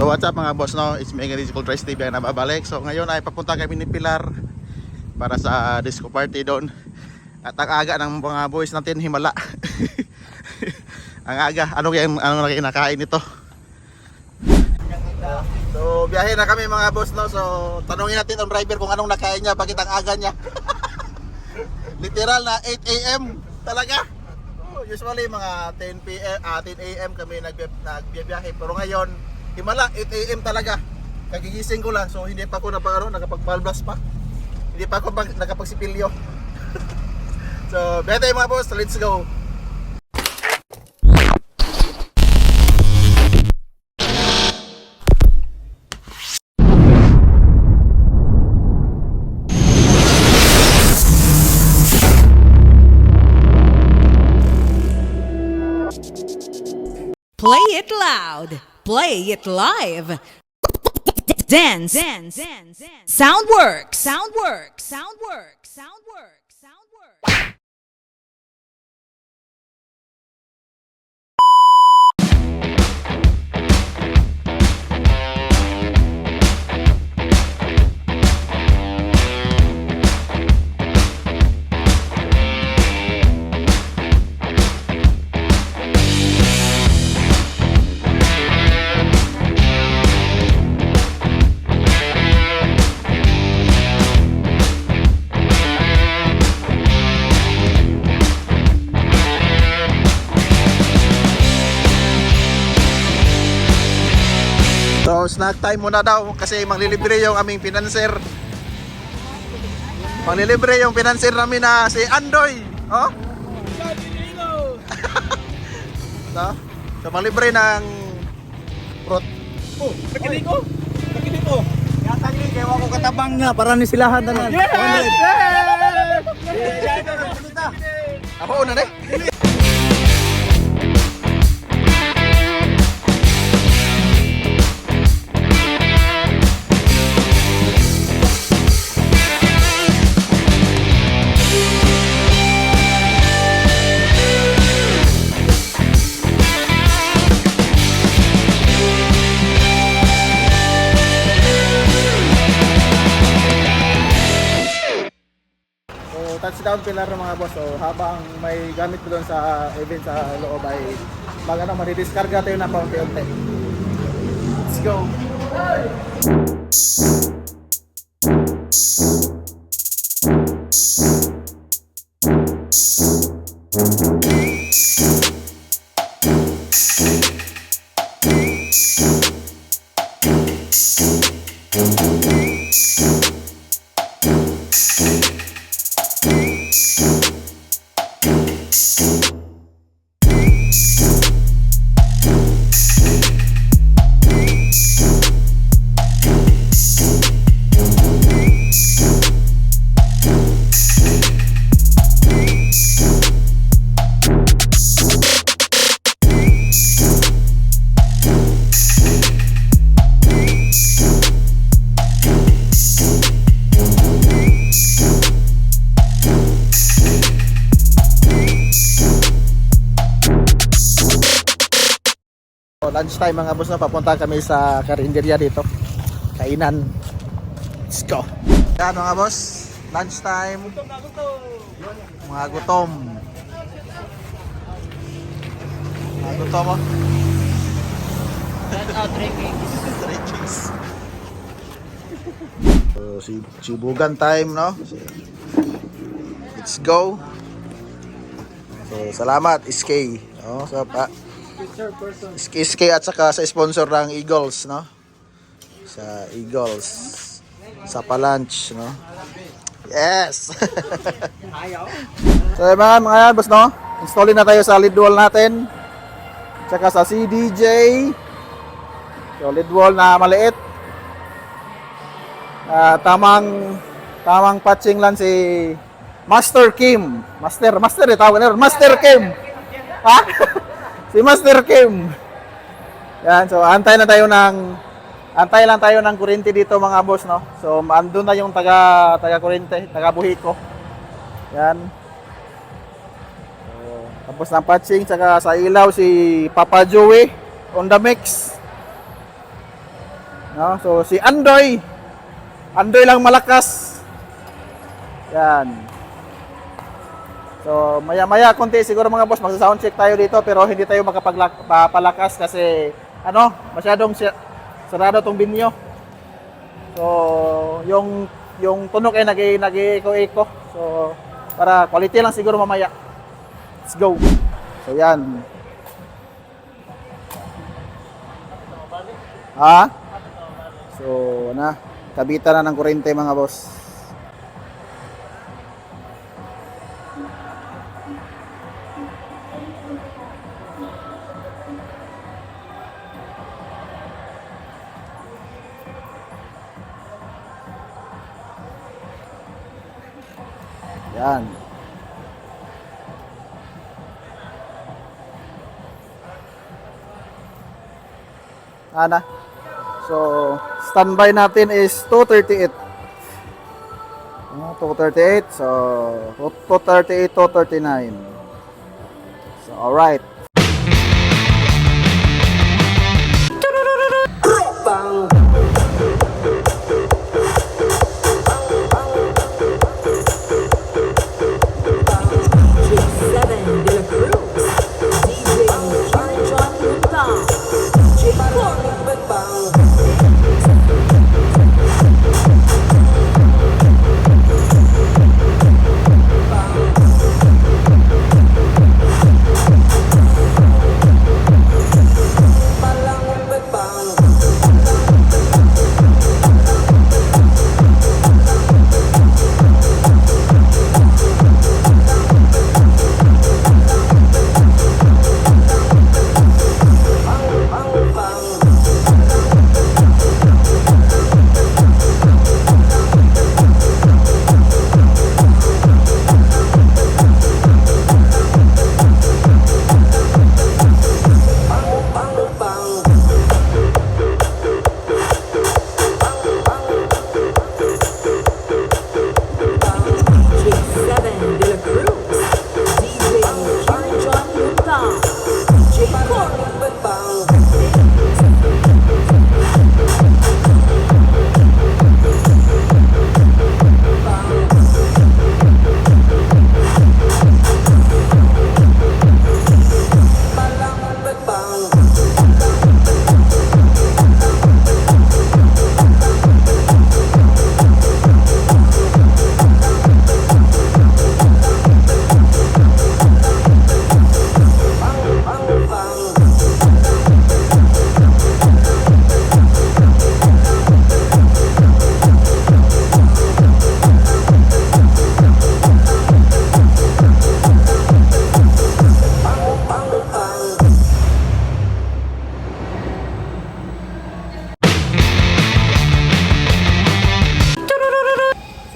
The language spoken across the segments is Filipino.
So what's up mga boss, no? It's me again, Cool Trice TV ang nababalik. So ngayon ay papunta kami ni Pilar para sa disco party doon. At ang aga ng mga boys natin himala. Ang aga, ano na kinakain nito? So biyahe na kami mga boss, no? So tanungin natin ang driver kung anong nakain niya, bakit ang aga niya. Literal na 8 AM talaga. Usually mga 10 AM kami nagbiyahe, pero ngayon himala 8 AM talaga. Kagigising ko lang, so hindi pa ako nakapag-balblas pa. Hindi pa ako nakapagsipilyo. So, bete mga boss, let's go. Play it loud. Play it live. Dance. Soundworks. Soundworks. So, snack time muna daw kasi manglilibre yung aming pinanser. Manglilibre yung pinanser namin na si Andoy. Oh? So, manglibre ng fruit. Oh, nakinig ko. Yatang ni kaya ako katabang nga para ni silahan tanan. 100. Ako una na. Touchdown Pilar ng mga boss. So habang may gamit ko doon sa event sa loob ay madidiskarga tayo na paunti-unti. Let's go. Lunch time mga boss, na papunta kami sa karinderya dito. Kainan. Let's go. Yan mga boss, lunch time. Mga gutom. Mga gutom mo. Drinkings. So, sibugan time, no? Let's go. So, salamat SK. No? So, SK at saka sa sponsor ng Eagles, no? Sa Eagles. Sa pa-lunch, no? Yes! So mga boss, no? Installin na tayo sa lead wall natin. Tsaka sa CDJ. So lead wall na maliit. Tamang patching lang si Master Kim. Master tawag na. Master Kim. Ha? Si Master Kim. Yan, so antay lang tayo ng kuryente dito mga boss, no. So andun na yung taga kuryente, taga Buhiko. Yan. So, tapos ng patching saka sa ilaw si Papa Joey on the mix. No? So si Andoy lang malakas. Yan. So maya-maya konti siguro mga boss magsa-sound check tayo dito pero hindi tayo makapagpalakas kasi ano, masyadong sarado tong binyo. So yung tunog ay nag-echo-echo. So para quality lang siguro mamaya. Let's go. So yan. Ha? So na, kabitan na ng kuryente mga boss. Yan. Ana. So, standby natin is 238. 238. So, 238, 239. So, alright.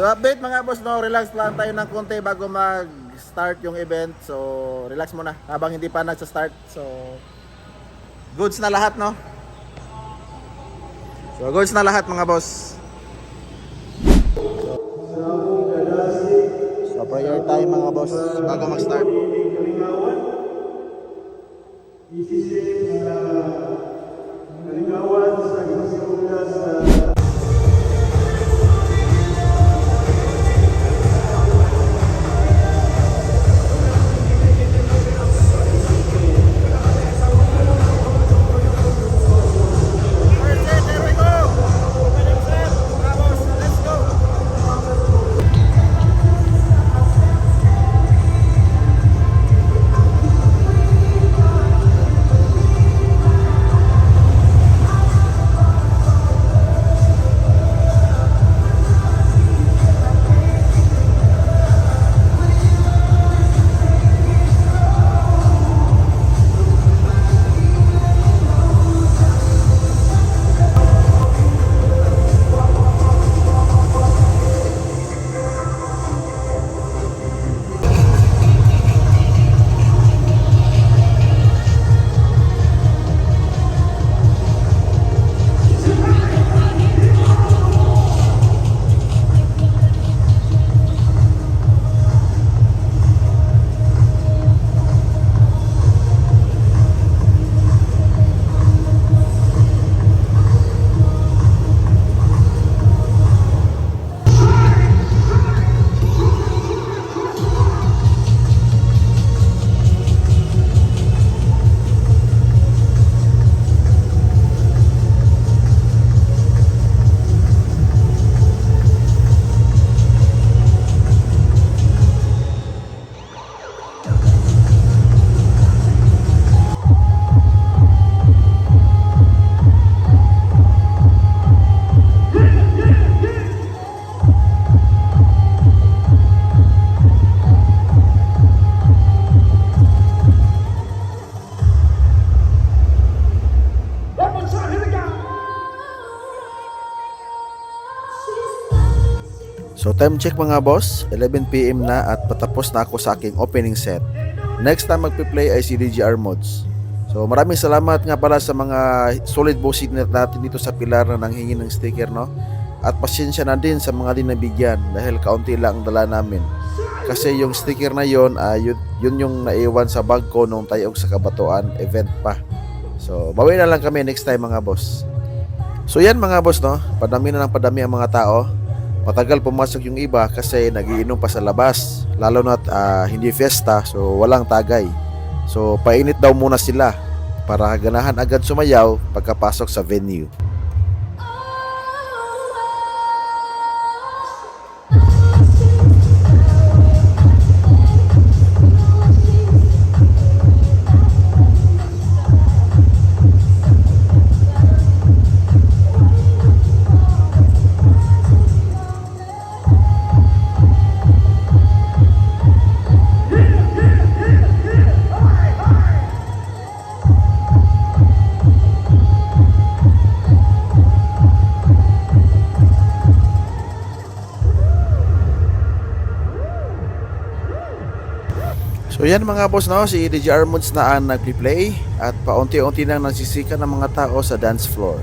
So update mga boss, no, relax lang tayo ng konti bago mag-start yung event. So relax muna habang hindi pa nagsa-start. So goods na lahat, no? So goods na lahat mga boss. So prayer time mga boss bago mag-start. So time check mga boss, 11 PM na at patapos na ako sa aking opening set. Next time magpi-play ay si DJR Mods. So maraming salamat nga pala sa mga solid bossing natin dito sa Pilar na nanghingi ng sticker, no? At pasensya na din sa mga dinabigyan dahil kaunti lang ang dala namin. Kasi yung sticker na yon, yun yung naiwan sa bag ko nung tayog sa Kabatuan event pa. So bawi na lang kami next time mga boss. So yan mga boss, no? Padami na ng padami ang mga tao. Matagal pumasok yung iba kasi nagiinom pa sa labas. Lalo na't hindi fiesta, so walang tagay. So painit daw muna sila para ganahan agad sumayaw pagkapasok sa venue. So yan mga boss, no, si DJR Mods na ang nag-replay at paunti-unti nang nagsisika ng mga tao sa dance floor.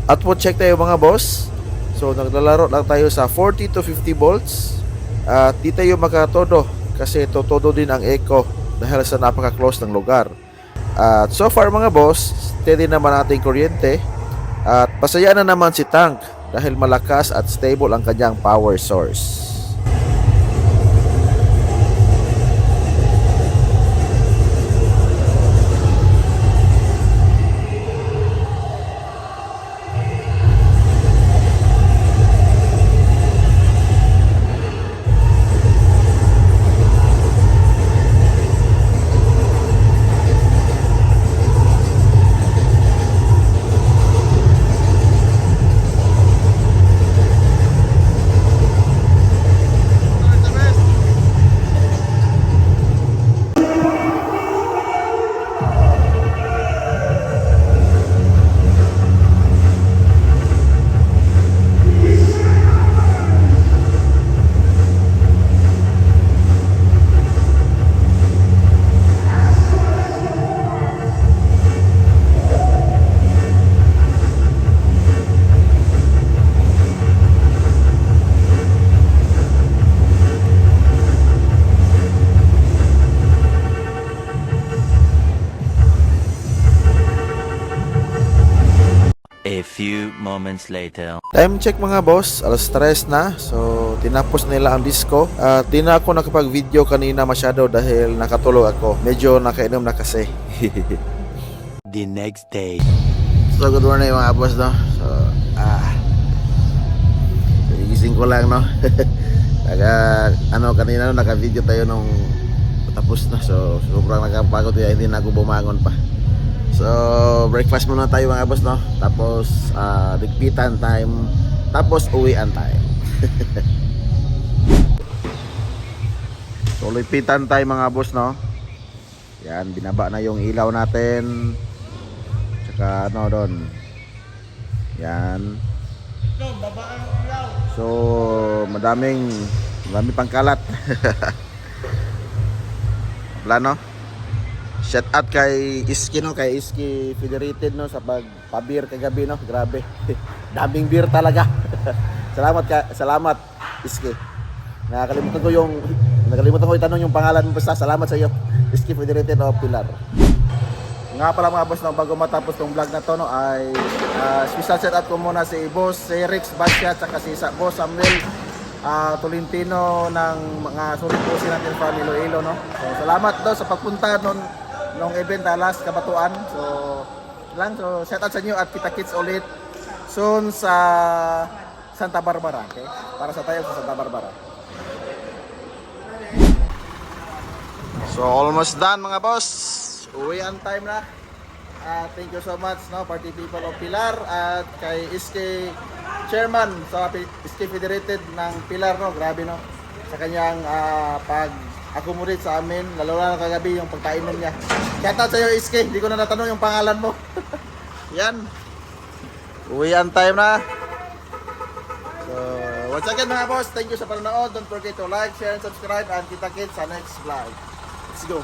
At po check tayo mga boss. So naglalaro lang tayo sa 40 to 50 volts. At di tayo makatodo kasi todo din ang echo dahil sa napaka-close ng lugar. At so far mga boss, steady naman ating kuryente. At pasaya na naman si Tank dahil malakas at stable ang kanyang power source. A few moments later. Time check mga boss, alas 3 na. So tinapos nila ang disco. At di na ako nakapag-video kanina masyado dahil nakatulog ako. Medyo nakainom na kasi. The next day. So good morning mga boss, no. So gising ko lang, no. Kanina naka-video tayo nung tapos na. So sobrang nakapagod kaya hindi na ako bumangon pa. So breakfast muna tayo mga boss, no. Tapos ligpitan time. Tapos uwian time. So ligpitan tayo mga boss, no. Yan, binaba na yung ilaw natin. Tsaka doon. Yan. So madami pang kalat. Plano. Shout out kay Iski, no, kay Iski Federated, no, sa pagpabir kagabi, no. Grabe. Daming beer talaga. Salamat Iski. Nakalimutan ko itanong yung pangalan mo, basta salamat sa iyo. Iski Federated of Pilar. Nga pala mga boss, no, bago matapos tong vlog na to, no, ay special shout out ko muna si Boss Rex Basya at si Boss Samuel Tolentino ng mga sulit po natin sa Iloilo, no. So salamat daw sa pagpunta nung event alas Kabatuan. So shout out sa inyo at kita-kits ulit soon sa Santa Barbara, okay? Para sa tayo sa Santa Barbara. So almost done mga boss. Uwian time na. Thank you so much, no, Party People of Pilar at kay SK Chairman sa SK Federated ng Pilar, no. Grabe, no. Sa kanyang pag-accommodate sa amin, lalo na kagabi yung pagkainom niya. Shoutout sa iyo, SK. Hindi ko na natanong yung pangalan mo. Yan. Uwian time na. So, once again mga boss, thank you sa panonood. Don't forget to like, share, and subscribe. And kita-kits sa next vlog. Let's go.